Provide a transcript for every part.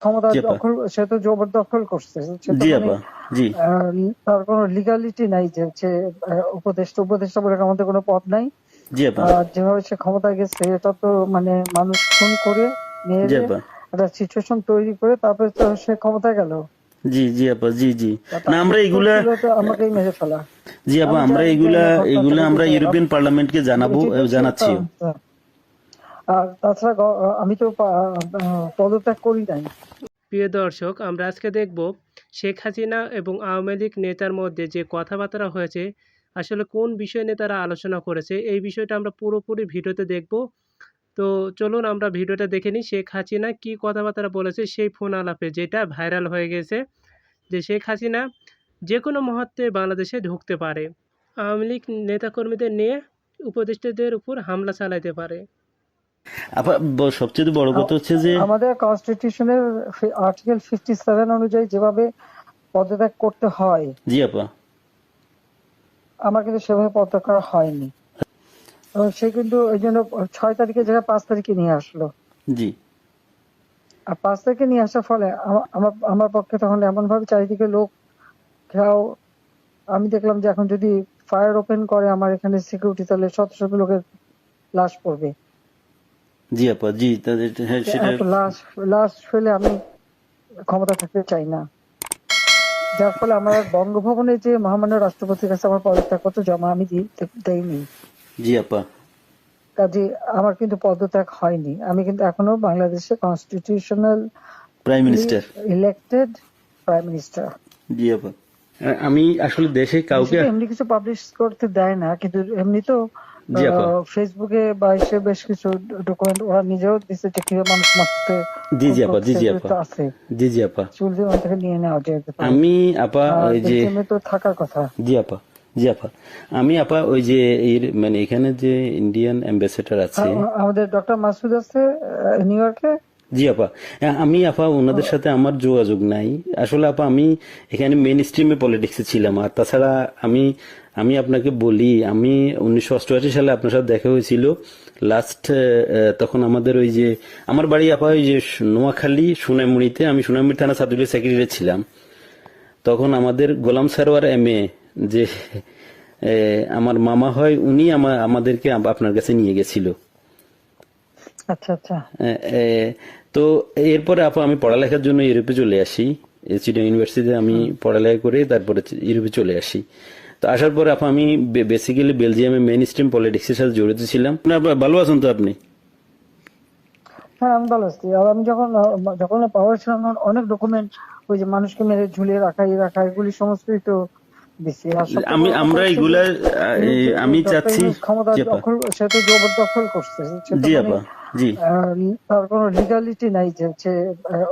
ক্ষমতা জি আপা। দখল, সে তো জবরদখল করছে, সে তো জি মানে আপা। জি। তার কোনো লিগালিটি নাই যে হচ্ছে উপদেষ্টা বলে আমাদের কোনো পদ নাই। জি আপা। আর যেভাবে সে ক্ষমতায় গেছে এটা তো মানে মানুষ খুন করে জি মেরে আপা। একটা সিচুয়েশন তৈরি করে তারপরে তো সে ক্ষমতায় গেল। জি জি আপা। জি জি। না তার আমরা উত্তর এগুলা, ছিল তো আমাকেই মেরে ফেলা। জি আপা, আমি আমরা জানি এগুলা না ঘটনাটা এগুলা আমরা বুঝে ইউরোপিয়ান পার্লামেন্টকে জানাবো, এটি তো জানাচ্ছিও। আর তাছাড়া আমি তো পদত্যাগ করি নাই। প্রিয় দর্শক, আমরা আজকে দেখব শেখ হাসিনা এবং আওয়ামী লীগ নেতার মধ্যে যে কথাবার্তা হয়েছে, আসলে কোন বিষয় নিয়ে তারা আলোচনা করেছে, এই বিষয়টা আমরা পুরোপুরি ভিডিওতে দেখব। তো চলুন আমরা ভিডিওটা দেখে নিই। শেখ হাসিনা কি কথাবার্তা বলেছে সেই ফোন আলাপে, যেটা ভাইরাল হয়ে গেছে, যে শেখ হাসিনা যে কোনো মুহূর্তে বাংলাদেশে ঢুকতে পারে, আওয়ামী লীগ নেতাকর্মীদের নিয়ে উপদেষ্টাদের উপর হামলা চালাতে পারে। আপা সবচেয়ে বড় কথা হচ্ছে যে, আমাদের কনস্টিটিউশনের আর্টিকেল 57 অনুযায়ী যেভাবে পদত্যাগ করতে হয়, জি আপা। আমার কিন্তু সেভাবে পদত্যাগ করা হয়নি। এবং সে কিন্তু ওই জন্য 6 তারিখের জায়গায় 5 তারিখে নিয়ে আসলো। জি। আর 5 তারিখে নিয়ে আসার ফলে আমার আমার পক্ষে তখন এমন ভাবে চারিদিকে লোক ঘেরাও, আমি দেখলাম যে এখন যদি ফায়ার ওপেন করে আমার এখানে সিকিউরিটি, তাহলে শত শত লোকের লাশ পড়বে। জি আপা। জি তাদের, হ্যাঁ সেটা। এত লাশ ফেলে আমি ক্ষমতা থাকতে চাই না। যার ফলে আমার বঙ্গভবনে যে মহামান্য রাষ্ট্রপতির কাছে আমার পদত্যাগপত্র জমা আমি দেইনি। জি আপা। কাজে আমার কিন্তু পদত্যাগ হয়নি। আমি কিন্তু এখনো বাংলাদেশের constitutional prime minister. Elected prime minister. জি আপা। আমি আসলে দেশে কাউকে, দেশে তো এমনি কিছু পাবলিশ করতে দেয় না, কিন্তু এমনি তো জি আপা। ফেসবুকে বা এসে বেশ কিছু ডকুমেন্ট ওরা নিজেও দিচ্ছে যে কিভাবে মানুষ মারতে জি খুন জি আপা। জি করছে, জি এগুলো আপা। তো আছে। জি জি আপা। চুলদের ওখান থেকে নিয়ে নেওয়া যেতে পারে। আমি আপা আর ওই যে, বেলজিয়ামে তো থাকার কথা। জি আপা। জি আপা। আমি আপা ওই যে এর মানে এখানে যে ইন্ডিয়ান অ্যাম্বাসেডর আছে। আমাদের ডক্টর মাসুদ আছে নিউ ইয়র্কে। জি আপা। আমি আপা ওনাদের সাথে আমার যোগাযোগ নাই আসলে আপা। আমি এখানে মেইন স্ট্রিমে পলিটিক্সে ছিলাম। আর তাছাড়া আমি আমি আপনাকে বলি, আমি 1988 সালে আপনার সাথে দেখা হয়েছিল লাস্ট। তখন আমাদের ওই যে আমার বাড়ি আপা ওই যে নোয়াখালী সোনাইমুড়িতে, আমি সোনাইমুড়ি থানা ছাত্রলীগের সেক্রেটারি ছিলাম। তখন আমাদের গোলাম সারোয়ার এমএ, যে আমার মামা হয়, উনি আমাদেরকে আপনার কাছে নিয়ে গেছিল। আচ্ছা আচ্ছা। তো এরপরে আপা আমি পড়ালেখার জন্য ইউরোপে চলে আসি। চিটাগাং ইউনিভার্সিটিতে আমি পড়ালেখা করে তারপরে ইউরোপে চলে আসি। তো আসার পরে আপা আমি বেসিক্যালি বেলজিয়ামে মেইন স্ট্রিম পলিটিক্সের সাথে জড়িত ছিলাম। ভালো আছেন তো আপনি? হ্যাঁ আমি ভালো আছি। আর আমি যখন পাওয়ার ছিলাম তখন অনেক ডকুমেন্ট, ওই যে মানুষকে মেরে ঝুলিয়ে রাখা এগুলি সমস্তই তো দিচ্ছি। আর সবচেয়ে বড় কথা আমরা হচ্ছে যে এগুলা আমি ডক্টর চাচ্ছি। ইউনূস ক্ষমতা জি আপা। দখল, সে তো জবরদখল করছে, সে তো জি মানে আপা। জি। তার কোনো লিগালিটি নাই যে হচ্ছে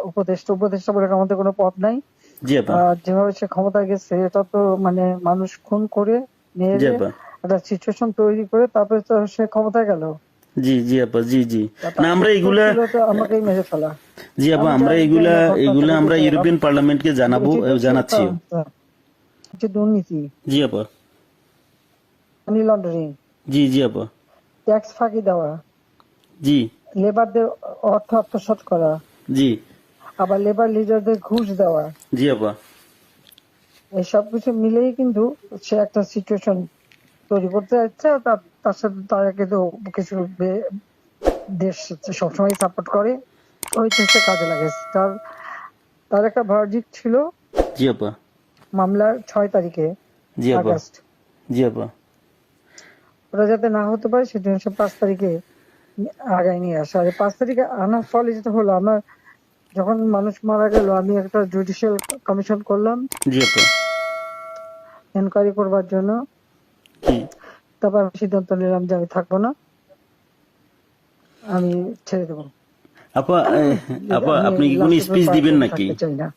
উপদেষ্টা বলে আমাদের কোনো পদ নাই। জি আপা। আর যেভাবে সে ক্ষমতায় গেছে এটা তো মানে মানুষ খুন করে জি মেরে আপা। একটা সিচুয়েশন তৈরি করে তারপরে তো সে ক্ষমতায় গেল। জি জি আপা। জি জি। না তার আমরা উত্তর এগুলা, ছিল তো আমাকেই মেরে ফেলা। জি আপা, আমি আমরা জানি এগুলা না ঘটনাটা এগুলা আমরা বুঝে ইউরোপিয়ান পার্লামেন্টকে জানাবো, এটি তো জানাচ্ছিও। হচ্ছে দুর্নীতি, জি আপা। মানি লন্ডারিং, জি জি আপা। ট্যাক্স ফাঁকি দেওয়া, জি লেবারদের অর্থ আত্মসাৎ করা, জি। আবার লেবার লিডারদের ঘুষ দেওয়া, জি আপা। এই সবকিছু মিলেই কিন্তু সে একটা সিচুয়েশন তৈরি করতে যাচ্ছে। তার সাথে তারা কিন্তু কিছু দেশ সবসময় সাপোর্ট করে, ওই চেষ্টা কাজে লাগাইছে। তার একটা ভার্ডিক্ট ছিল জি আপা। মামলার 6 তারিখে জি আপা। আগস্ট, জি আপা। ওরা যাতে না হতে পারে সেজন্য সে 5 তারিখে আগায় নিয়ে আসে। আর 5 তারিখে আনার ফলে যেটা হলো, আমার যখন মানুষ মারা গেল আমি একটা জুডিশিয়াল কমিশন করলাম জি আপা। এনকোয়ারি করবার জন্য। কি তারপর আমি সিদ্ধান্ত নিলাম যে আমি থাকবো না, আমি ছেড়ে দেবো। আপা? আপা আমি আপনি কি কোনো লাস্ট স্পিচ দিবেন নাকি? থাকতে চাই না।